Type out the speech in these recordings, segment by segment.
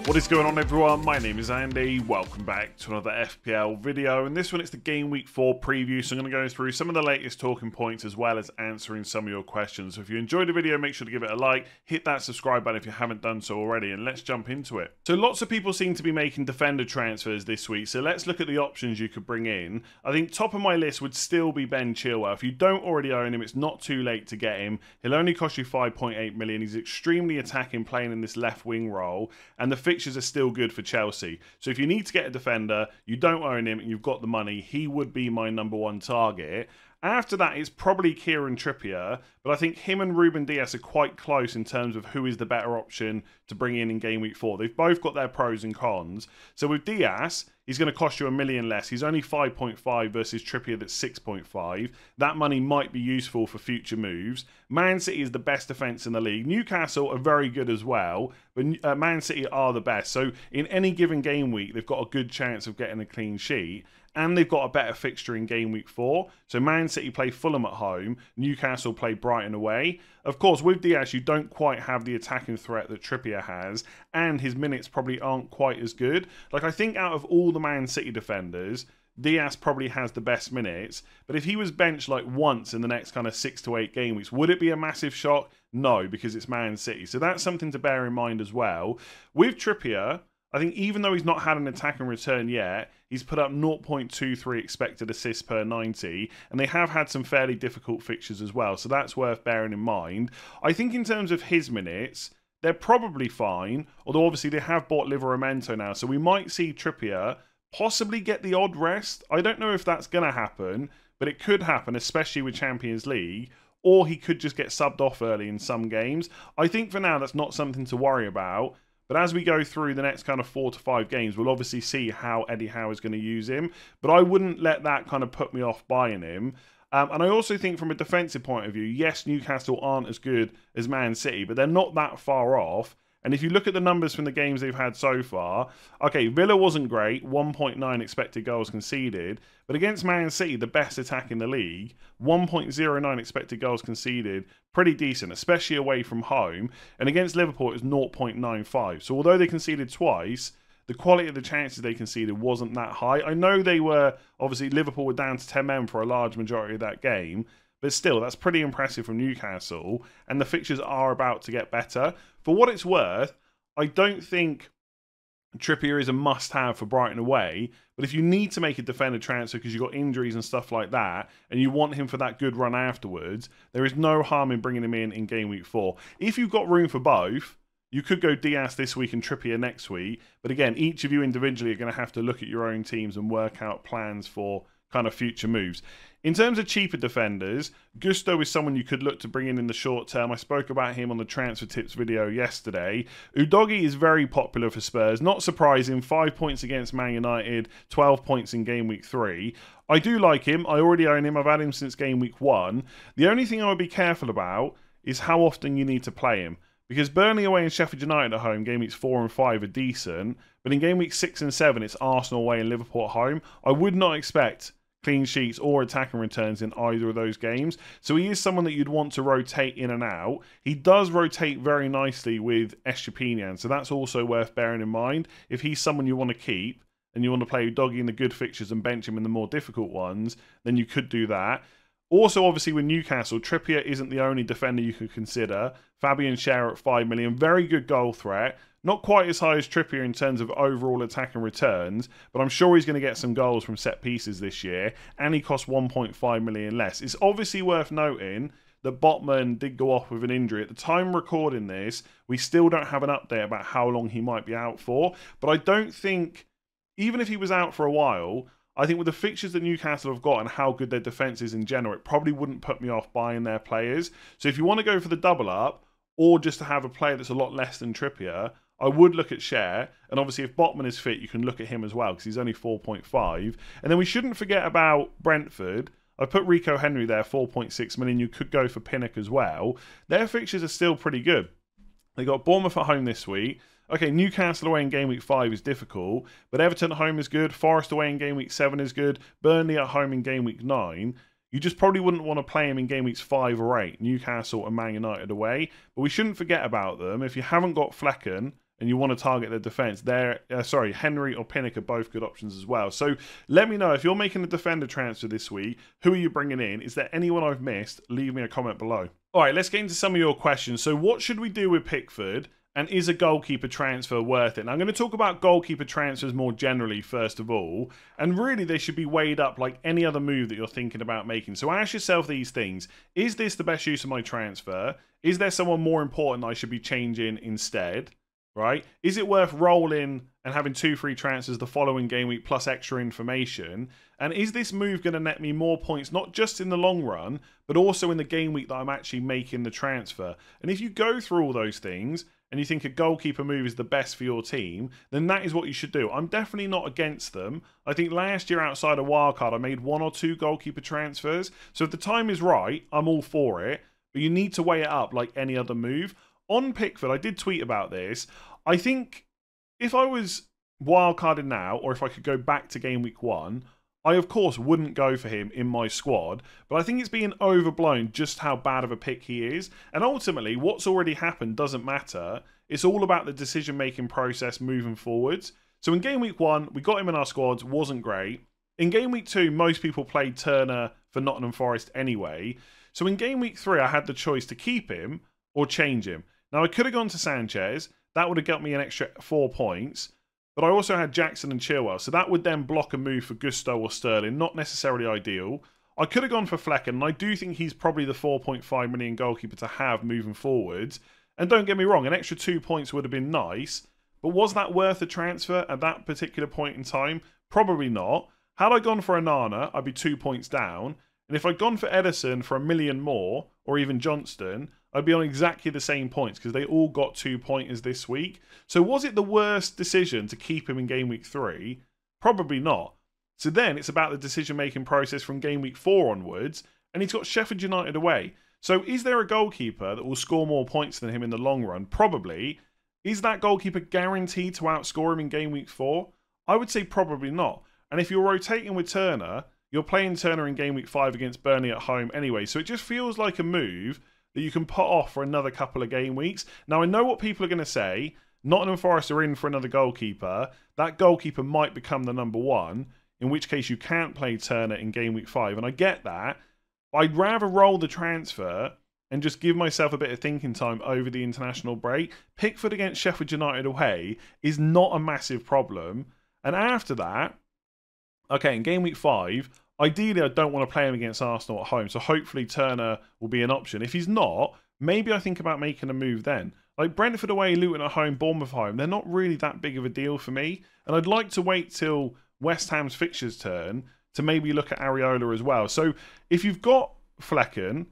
What is going on, everyone? My name is Andy. Welcome back to another FPL video. And this one, it's the Game Week 4 preview. So I'm going to go through some of the latest talking points as well as answering some of your questions. So if you enjoyed the video, make sure to give it a like. Hit that subscribe button if you haven't done so already. And let's jump into it. So lots of people seem to be making defender transfers this week. So let's look at the options you could bring in. I think top of my list would still be Ben Chilwell. If you don't already own him, it's not too late to get him. He'll only cost you 5.8 million. He's extremely attacking, playing in this left wing role. And the fixtures are still good for Chelsea. So if you need to get a defender, you don't own him, and you've got the money, he would be my number one target. After that, it's probably Kieran Trippier, but I think him and Ruben Dias are quite close in terms of who is the better option to bring in Game Week 4. They've both got their pros and cons. So with Dias, he's going to cost you $1 million less. He's only 5.5 versus Trippier that's 6.5. That money might be useful for future moves. Man City is the best defence in the league. Newcastle are very good as well, but Man City are the best. So in any given game week, they've got a good chance of getting a clean sheet. And they've got a better fixture in Game Week 4. So Man City play Fulham at home. Newcastle play Brighton away. Of course, with Dias, you don't quite have the attacking threat that Trippier has. And his minutes probably aren't quite as good. Like, I think out of all the Man City defenders, Dias probably has the best minutes. But if he was benched like once in the next kind of 6 to 8 game weeks, would it be a massive shock? No, because it's Man City. So that's something to bear in mind as well. With Trippier, I think even though he's not had an attacking return yet, he's put up 0.23 expected assists per 90, and they have had some fairly difficult fixtures as well, so that's worth bearing in mind. I think in terms of his minutes, they're probably fine, although obviously they have bought Livramento now, so we might see Trippier possibly get the odd rest. I don't know if that's going to happen, but it could happen, especially with Champions League, or he could just get subbed off early in some games. I think for now that's not something to worry about. But as we go through the next kind of 4 to 5 games, we'll obviously see how Eddie Howe is going to use him. But I wouldn't let that kind of put me off buying him. And I also think from a defensive point of view, yes, Newcastle aren't as good as Man City, but they're not that far off. And if you look at the numbers from the games they've had so far, okay, Villa wasn't great, 1.9 expected goals conceded, but against Man City, the best attack in the league, 1.09 expected goals conceded, pretty decent, especially away from home. And against Liverpool, it was 0.95. So although they conceded twice, the quality of the chances they conceded wasn't that high. I know they were, obviously, Liverpool were down to 10 men for a large majority of that game, but still, that's pretty impressive from Newcastle, and the fixtures are about to get better. For what it's worth, I don't think Trippier is a must-have for Brighton away, but if you need to make a defender transfer because you've got injuries and stuff like that, and you want him for that good run afterwards, there is no harm in bringing him in Game Week 4. If you've got room for both, you could go Dias this week and Trippier next week, but again, each of you individually are going to have to look at your own teams and work out plans for kind of future moves. In terms of cheaper defenders, Gusto is someone you could look to bring in the short term. I spoke about him on the transfer tips video yesterday. Udogie is very popular for Spurs. Not surprising, 5 points against Man United, 12 points in Game Week 3. I do like him. I already own him. I've had him since Game Week 1. The only thing I would be careful about is how often you need to play him. Because Burnley away and Sheffield United at home, Game Weeks 4 and 5 are decent. But in Game Weeks 6 and 7, it's Arsenal away and Liverpool at home. I would not expect clean sheets or attacking returns in either of those games. So he is someone that you'd want to rotate in and out. He does rotate very nicely with Estupiñán, so that's also worth bearing in mind. If he's someone you want to keep and you want to play Udogie in the good fixtures and bench him in the more difficult ones, then you could do that. Also, obviously, with Newcastle, Trippier isn't the only defender you could consider. Fabian Schär at 5 million, very good goal threat. Not quite as high as Trippier in terms of overall attack and returns, but I'm sure he's going to get some goals from set pieces this year, and he costs 1.5 million less. It's obviously worth noting that Botman did go off with an injury. At the time of recording this, we still don't have an update about how long he might be out for, but I don't think, even if he was out for a while, I think with the fixtures that Newcastle have got and how good their defence is in general, it probably wouldn't put me off buying their players. So if you want to go for the double up, or just to have a player that's a lot less than Trippier, I would look at Schär, and obviously if Botman is fit, you can look at him as well, because he's only 4.5. And then we shouldn't forget about Brentford. I put Rico Henry there, 4.6 million. You could go for Pinnock as well. Their fixtures are still pretty good. They got Bournemouth at home this week. Okay, Newcastle away in Game Week 5 is difficult, but Everton at home is good. Forest away in Game Week 7 is good. Burnley at home in Game Week 9. You just probably wouldn't want to play him in Game Weeks 5 or 8. Newcastle and Man United away. But we shouldn't forget about them. If you haven't got Flecken and you want to target their defence, Henry or Pinnock are both good options as well. So let me know if you're making a defender transfer this week, who are you bringing in? Is there anyone I've missed? Leave me a comment below. All right, let's get into some of your questions. So what should we do with Pickford? And is a goalkeeper transfer worth it? And I'm going to talk about goalkeeper transfers more generally, first of all. And really, they should be weighed up like any other move that you're thinking about making. So ask yourself these things. Is this the best use of my transfer? Is there someone more important I should be changing instead? Right? Is it worth rolling and having 2 free transfers the following game week plus extra information? And is this move going to net me more points, not just in the long run, but also in the game week that I'm actually making the transfer? And if you go through all those things, and you think a goalkeeper move is the best for your team, then that is what you should do. I'm definitely not against them. I think last year outside of Wildcard, I made 1 or 2 goalkeeper transfers. So if the time is right, I'm all for it. But you need to weigh it up like any other move. On Pickford, I did tweet about this. I think if I was wildcarding now, or if I could go back to game week 1, I, of course, wouldn't go for him in my squad, but I think it's being overblown just how bad of a pick he is. And ultimately, what's already happened doesn't matter. It's all about the decision-making process moving forwards. So in game week 1, we got him in our squads, wasn't great. In game week 2, most people played Turner for Nottingham Forest anyway. So in game week 3, I had the choice to keep him or change him. Now, I could have gone to Sanchez. That would have got me an extra 4 points. But I also had Jackson and Chilwell, so that would then block a move for Gusto or Sterling. Not necessarily ideal. I could have gone for Flecken, and I do think he's probably the 4.5 million goalkeeper to have moving forwards. And don't get me wrong, an extra 2 points would have been nice. But was that worth a transfer at that particular point in time? Probably not. Had I gone for Onana, I'd be 2 points down. And if I'd gone for Ederson for 1 million more, or even Johnston, I'd be on exactly the same points because they all got 2 pointers this week. So was it the worst decision to keep him in game week 3? Probably not. So then it's about the decision-making process from game week 4 onwards, and he's got Sheffield United away. So is there a goalkeeper that will score more points than him in the long run? Probably. Is that goalkeeper guaranteed to outscore him in game week 4? I would say probably not. And if you're rotating with Turner, you're playing Turner in game week 5 against Burnley at home anyway. So it just feels like a move that you can put off for another couple of game weeks. Now, I know what people are going to say. Nottingham Forest are in for another goalkeeper. That goalkeeper might become the number 1, in which case you can't play Turner in game week 5. And I get that. I'd rather roll the transfer and just give myself a bit of thinking time over the international break. Pickford against Sheffield United away is not a massive problem. And after that, okay, in game week 5, ideally, I don't want to play him against Arsenal at home, so hopefully Turner will be an option. If he's not, maybe I think about making a move then. Like Brentford away, Luton at home, Bournemouth at home, they're not really that big of a deal for me. And I'd like to wait till West Ham's fixtures turn to maybe look at Areola as well. So if you've got Flecken,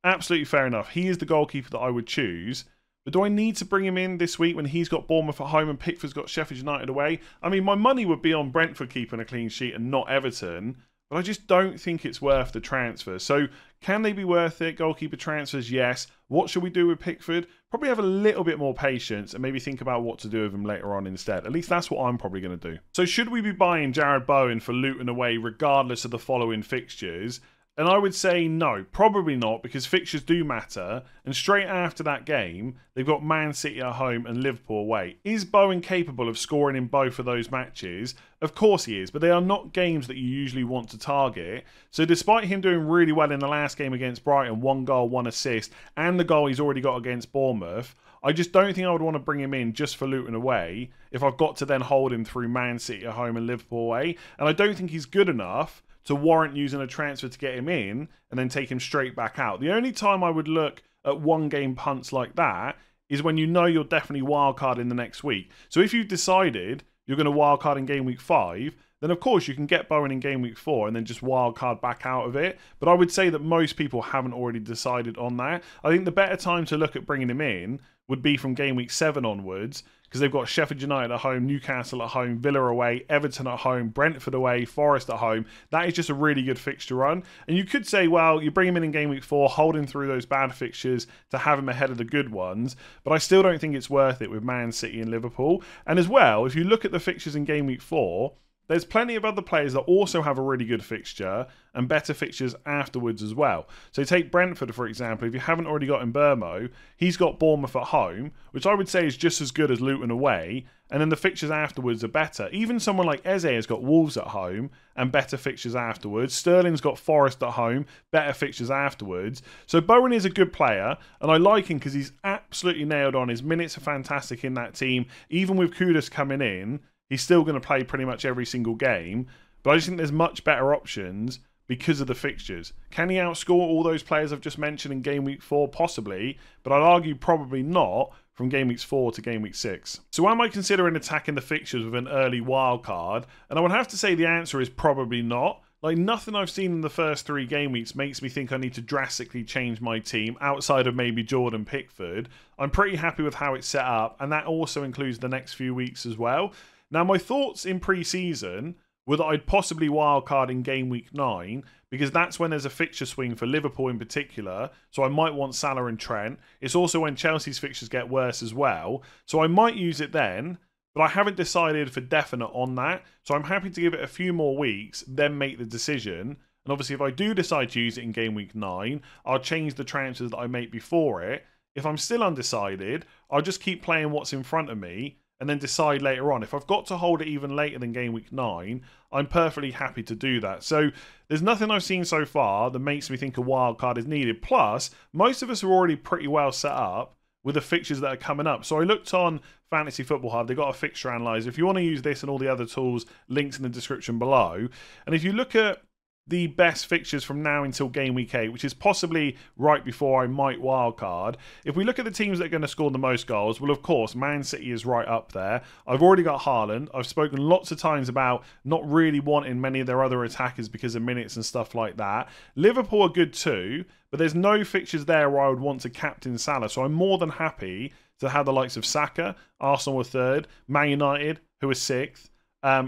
absolutely fair enough. He is the goalkeeper that I would choose. But do I need to bring him in this week when he's got Bournemouth at home and Pickford's got Sheffield United away? I mean, my money would be on Brentford keeping a clean sheet and not Everton. But I just don't think it's worth the transfer. So can they be worth it? Goalkeeper transfers, yes. What should we do with Pickford? Probably have a little bit more patience and maybe think about what to do with him later on instead. At least that's what I'm probably going to do. So should we be buying Jarrod Bowen for Luton away regardless of the following fixtures? And I would say no, probably not, because fixtures do matter. And straight after that game, they've got Man City at home and Liverpool away. Is Bowen capable of scoring in both of those matches? Of course he is, but they are not games that you usually want to target. So despite him doing really well in the last game against Brighton, 1 goal, 1 assist, and the goal he's already got against Bournemouth, I just don't think I would want to bring him in just for Luton away if I've got to then hold him through Man City at home and Liverpool away. And I don't think he's good enough to warrant using a transfer to get him in and then take him straight back out. The only time I would look at 1 game punts like that is when you know you're definitely wildcard in the next week. So if you've decided you're going to wildcard in game week 5, then of course you can get Bowen in game week 4 and then just wildcard back out of it. But I would say that most people haven't already decided on that. I think the better time to look at bringing him in would be from game week 7 onwards, because they've got Sheffield United at home, Newcastle at home, Villa away, Everton at home, Brentford away, Forest at home. That is just a really good fixture run. And you could say, well, you bring him in game week 4, hold him through those bad fixtures to have him ahead of the good ones. But I still don't think it's worth it with Man City and Liverpool. And as well, if you look at the fixtures in game week 4, there's plenty of other players that also have a really good fixture and better fixtures afterwards as well. So take Brentford, for example. If you haven't already got Mbeumo, he's got Bournemouth at home, which I would say is just as good as Luton away. And then the fixtures afterwards are better. Even someone like Eze has got Wolves at home and better fixtures afterwards. Sterling's got Forest at home, better fixtures afterwards. So Bowen is a good player, and I like him because he's absolutely nailed on. His minutes are fantastic in that team. Even with Kudus coming in, he's still going to play pretty much every single game. But I just think there's much better options because of the fixtures. Can he outscore all those players I've just mentioned in Game Week 4? Possibly, but I'd argue probably not from Game Weeks 4 to Game Week 6. So am I considering attacking the fixtures with an early wild card? And I would have to say the answer is probably not. Like, nothing I've seen in the first 3 game weeks makes me think I need to drastically change my team outside of maybe Jordan Pickford. I'm pretty happy with how it's set up, and that also includes the next few weeks as well. Now, my thoughts in pre-season were that I'd possibly wildcard in Game Week 9, because that's when there's a fixture swing for Liverpool in particular, so I might want Salah and Trent. It's also when Chelsea's fixtures get worse as well, so I might use it then, but I haven't decided for definite on that, so I'm happy to give it a few more weeks, then make the decision. And obviously if I do decide to use it in Game Week 9, I'll change the transfers that I make before it. If I'm still undecided, I'll just keep playing what's in front of me, and then decide later on. If I've got to hold it even later than Game Week 9, I'm perfectly happy to do that. So there's nothing I've seen so far that makes me think a wild card is needed. Plus, most of us are already pretty well set up with the fixtures that are coming up. So I looked on Fantasy Football Hub. They've got a fixture analyzer. If you want to use this and all the other tools, links in the description below. And if you look at the best fixtures from now until Game Week 8, which is possibly right before I might wildcard. If we look at the teams that are going to score the most goals, well, of course, Man City is right up there. I've already got Haaland. I've spoken lots of times about not really wanting many of their other attackers because of minutes and stuff like that. Liverpool are good too, but there's no fixtures there where I would want to captain Salah. So I'm more than happy to have the likes of Saka, Arsenal are 3rd, Man United, who are 6th.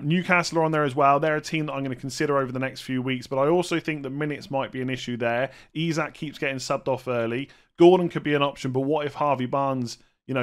Newcastle are on there as well. They're a team that I'm going to consider over the next few weeks, but I also think that minutes might be an issue there. Isak keeps getting subbed off early. Gordon could be an option, but what if Harvey Barnes,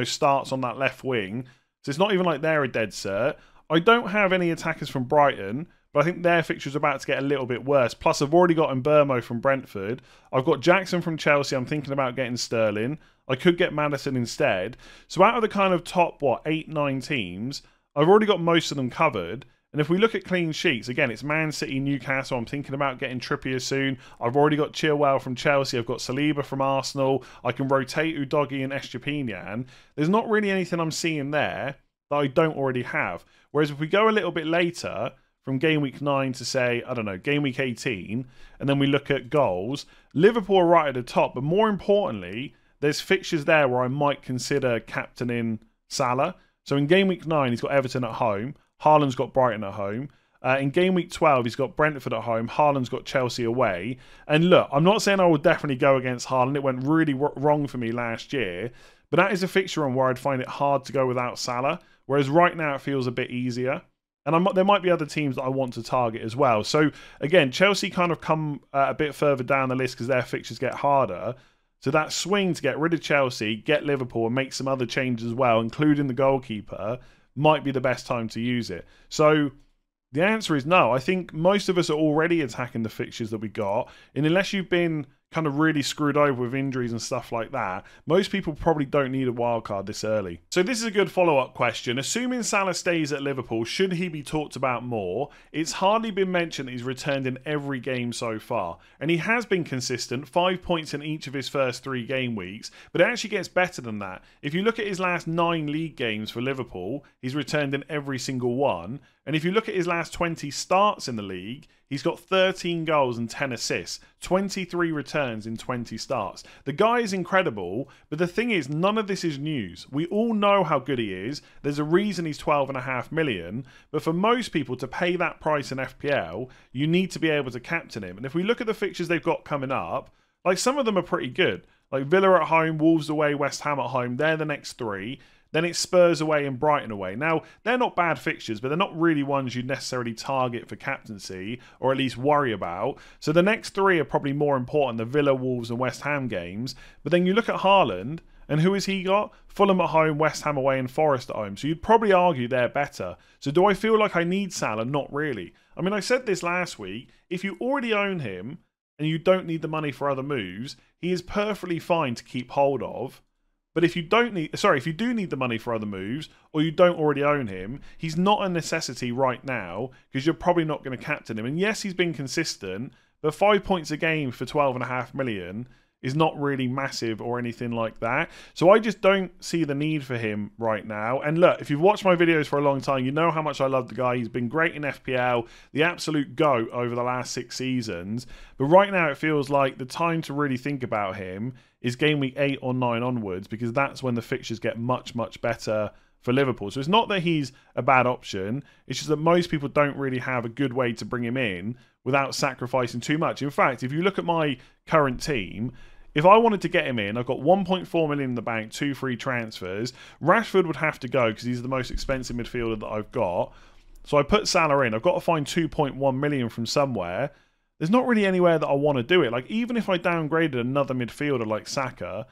starts on that left wing? So it's not even like they're a dead cert. I don't have any attackers from Brighton, but I think their fixture's about to get a little bit worse. Plus, I've already got Mbeumo from Brentford. I've got Jackson from Chelsea. I'm thinking about getting Sterling. I could get Maddison instead. So out of the kind of top, 8, 9 teams, I've already got most of them covered. And if we look at clean sheets, again, it's Man City, Newcastle. I'm thinking about getting Trippier soon. I've already got Chilwell from Chelsea. I've got Saliba from Arsenal. I can rotate Udogie and Estepinian. There's not really anything I'm seeing there that I don't already have. Whereas if we go a little bit later, from Game Week 9 to say, I don't know, Game Week 18, and then we look at goals, Liverpool are right at the top. But more importantly, there's fixtures there where I might consider captaining Salah. So in Game Week 9, he's got Everton at home. Haaland's got Brighton at home. In Game Week 12, he's got Brentford at home. Haaland's got Chelsea away. And look, I'm not saying I will definitely go against Haaland. It went really wrong for me last year. But that is a fixture on where I'd find it hard to go without Salah. Whereas right now, it feels a bit easier. And there might be other teams that I want to target as well. So again, Chelsea kind of come a bit further down the list because their fixtures get harder. So that swing to get rid of Chelsea, get Liverpool, and make some other changes as well, including the goalkeeper, might be the best time to use it. So the answer is no. I think most of us are already attacking the fixtures that we got. And unless you've been kind of really screwed over with injuries and stuff like that, most people probably don't need a wild card this early. So this is a good follow-up question. Assuming Salah stays at Liverpool, should he be talked about more? It's hardly been mentioned that he's returned in every game so far. And he has been consistent, 5 points in each of his first 3 game weeks, but it actually gets better than that. If you look at his last 9 league games for Liverpool, he's returned in every single one. And if you look at his last 20 starts in the league, he's got 13 goals and 10 assists, 23 returns in 20 starts. The guy is incredible, but the thing is, none of this is news. We all know how good he is. There's a reason he's 12.5 million, but for most people to pay that price in FPL, you need to be able to captain him. And if we look at the fixtures they've got coming up, like some of them are pretty good. Like Villa at home, Wolves away, West Ham at home, they're the next 3. Then it's Spurs away and Brighton away. Now, they're not bad fixtures, but they're not really ones you'd necessarily target for captaincy or at least worry about. So the next 3 are probably more important, the Villa, Wolves and West Ham games. But then you look at Haaland And who has he got? Fulham at home, West Ham away and Forest at home. So you'd probably argue they're better. So do I feel like I need Salah? Not really. I mean, I said this last week. If you already own him and you don't need the money for other moves, he is perfectly fine to keep hold of. But if you don't need, if you do need the money for other moves, or you don't already own him, he's not a necessity right now because you're probably not going to captain him. And yes, he's been consistent, but 5 points a game for 12.5 million is not really massive or anything like that. So I just don't see the need for him right now. And look, if you've watched my videos for a long time, you know how much I love the guy. He's been great in FPL, the absolute GOAT over the last 6 seasons. But right now it feels like the time to really think about him is game week 8 or 9 onwards, because that's when the fixtures get much, much better for Liverpool. So it's not that he's a bad option. It's just that most people don't really have a good way to bring him in without sacrificing too much. In fact, if you look at my current team, if I wanted to get him in, I've got 1.4 million in the bank, 2 free transfers. Rashford would have to go because he's the most expensive midfielder that I've got. So I put Salah in. I've got to find 2.1 million from somewhere. There's not really anywhere that I want to do it. Like, even if I downgraded another midfielder like Saka,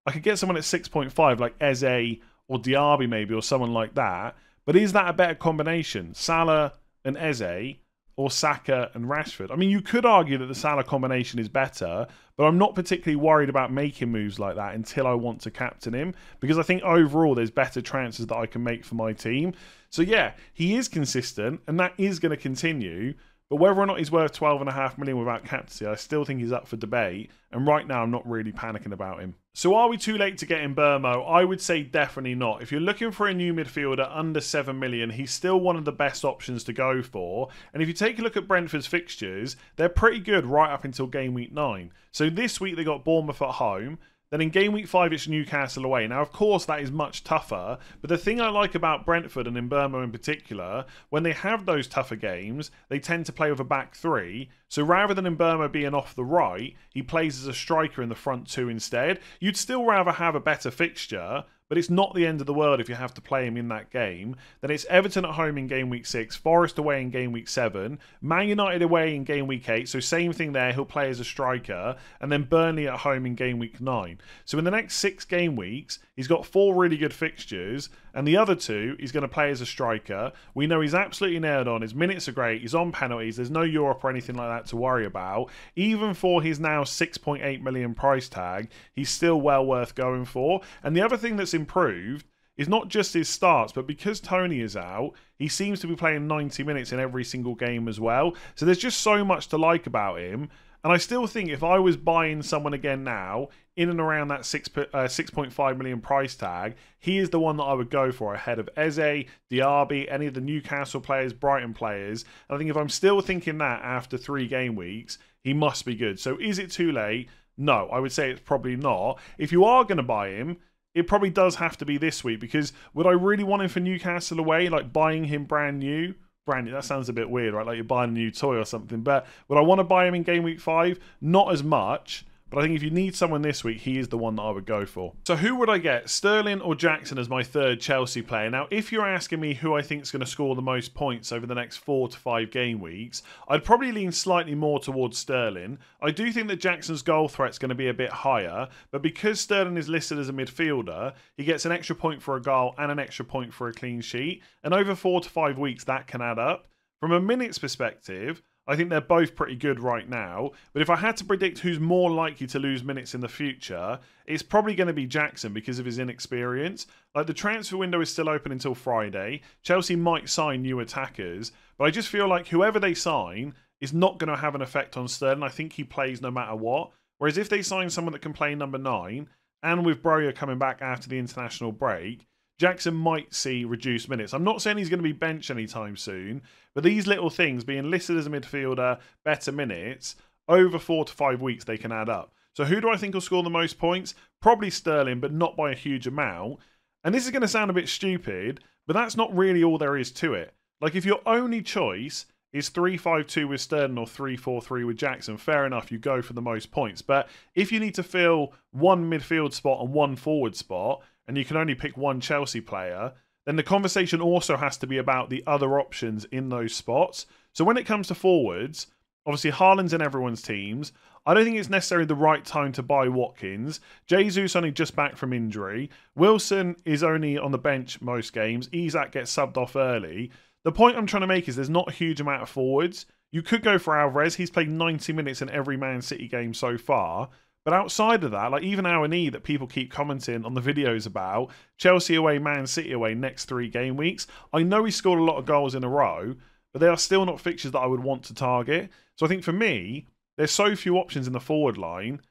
I could get someone at 6.5 like Eze or Diaby maybe, or someone like that. But is that a better combination? Salah and Eze, or Saka and Rashford? I mean, you could argue that the Salah combination is better, but I'm not particularly worried about making moves like that until I want to captain him, because I think overall there's better transfers that I can make for my team. So yeah, he is consistent, and that is going to continue. But whether or not he's worth 12.5 million without captaincy, I still think he's up for debate. And right now, I'm not really panicking about him. So are we too late to get in Mbeumo? I would say definitely not. If you're looking for a new midfielder under 7 million, he's still one of the best options to go for. And if you take a look at Brentford's fixtures, they're pretty good right up until game week 9. So this week they got Bournemouth at home. Then in game week 5, it's Newcastle away. Now, of course, that is much tougher. But the thing I like about Brentford and Mbeumo in particular, when they have those tougher games, they tend to play with a back 3. So rather than Mbeumo being off the right, he plays as a striker in the front 2 instead. You'd still rather have a better fixture, but it's not the end of the world if you have to play him in that game. Then it's Everton at home in game week 6, Forest away in game week 7, Man United away in game week 8, so same thing there, he'll play as a striker, and then Burnley at home in game week 9. So in the next 6 game weeks, he's got 4 really good fixtures, and the other 2, he's going to play as a striker. We know he's absolutely nailed on, his minutes are great, he's on penalties, there's no Europe or anything like that to worry about. Even for his now 6.8 million price tag, he's still well worth going for. And the other thing that's improved is not just his starts, but because Tony is out, he seems to be playing 90 minutes in every single game as well. So there's just so much to like about him. And I still think if I was buying someone again now, in and around that 6.5 million price tag, he is the one that I would go for ahead of Eze, Diaby, any of the Newcastle players, Brighton players. And I think if I'm still thinking that after 3 game weeks, he must be good. So is it too late? No, I would say it's probably not. If you are going to buy him, it probably does have to be this week, because would I really want him for Newcastle away, like buying him brand new? Brand new, that sounds a bit weird, right? Like you're buying a new toy or something. But would I want to buy him in game week 5? Not as much. But I think if you need someone this week, he is the one that I would go for. So who would I get? Sterling or Jackson as my third Chelsea player? Now, if you're asking me who I think is going to score the most points over the next 4 to 5 game weeks, I'd probably lean slightly more towards Sterling. I do think that Jackson's goal threat's going to be a bit higher, but because Sterling is listed as a midfielder, he gets an extra point for a goal and an extra point for a clean sheet. And over 4 to 5 weeks, that can add up. From a minutes perspective, I think they're both pretty good right now. But if I had to predict who's more likely to lose minutes in the future, it's probably going to be Jackson because of his inexperience. Like, the transfer window is still open until Friday. Chelsea might sign new attackers, but I just feel like whoever they sign is not going to have an effect on Sterling. I think he plays no matter what. Whereas if they sign someone that can play number 9, and with Broja coming back after the international break, Jackson might see reduced minutes. I'm not saying he's going to be benched anytime soon, but these little things, being listed as a midfielder, better minutes, over 4 to 5 weeks, they can add up. So who do I think will score the most points? Probably Sterling, but not by a huge amount. And this is going to sound a bit stupid, but that's not really all there is to it. Like, if your only choice is 3-5-2 with Sterling or 3-4-3 with Jackson, fair enough, you go for the most points. But if you need to fill one midfield spot and one forward spot, and you can only pick one Chelsea player, then the conversation also has to be about the other options in those spots. So when it comes to forwards, Obviously, Haaland's in everyone's teams. I don't think it's necessarily the right time to buy Watkins. Jesus only just back from injury. Wilson is only on the bench most games. Isak gets subbed off early. The point I'm trying to make is there's not a huge amount of forwards. You could go for Alvarez. He's played 90 minutes in every Man City game so far. But outside of that, like even Awani that people keep commenting on the videos about, Chelsea away, Man City away, next 3 game weeks. I know he scored a lot of goals in a row, but they are still not fixtures that I would want to target. So I think for me, there's so few options in the forward line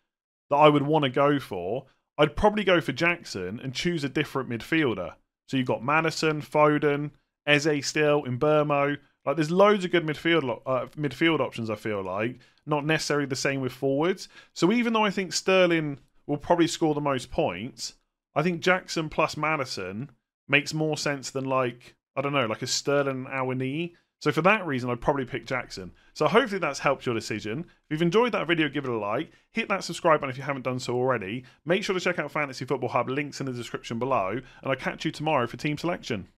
that I would want to go for. I'd probably go for Jackson and choose a different midfielder. So you've got Maddison, Foden, Eze still, Mbeumo. Like there's loads of good midfield options, I feel like. Not necessarily the same with forwards. So even though I think Sterling will probably score the most points, I think Jackson plus Maddison makes more sense than like, I don't know, like a Sterling and Awani. So for that reason, I'd probably pick Jackson. So hopefully that's helped your decision. If you've enjoyed that video, give it a like. Hit that subscribe button if you haven't done so already. Make sure to check out Fantasy Football Hub, links in the description below. And I'll catch you tomorrow for team selection.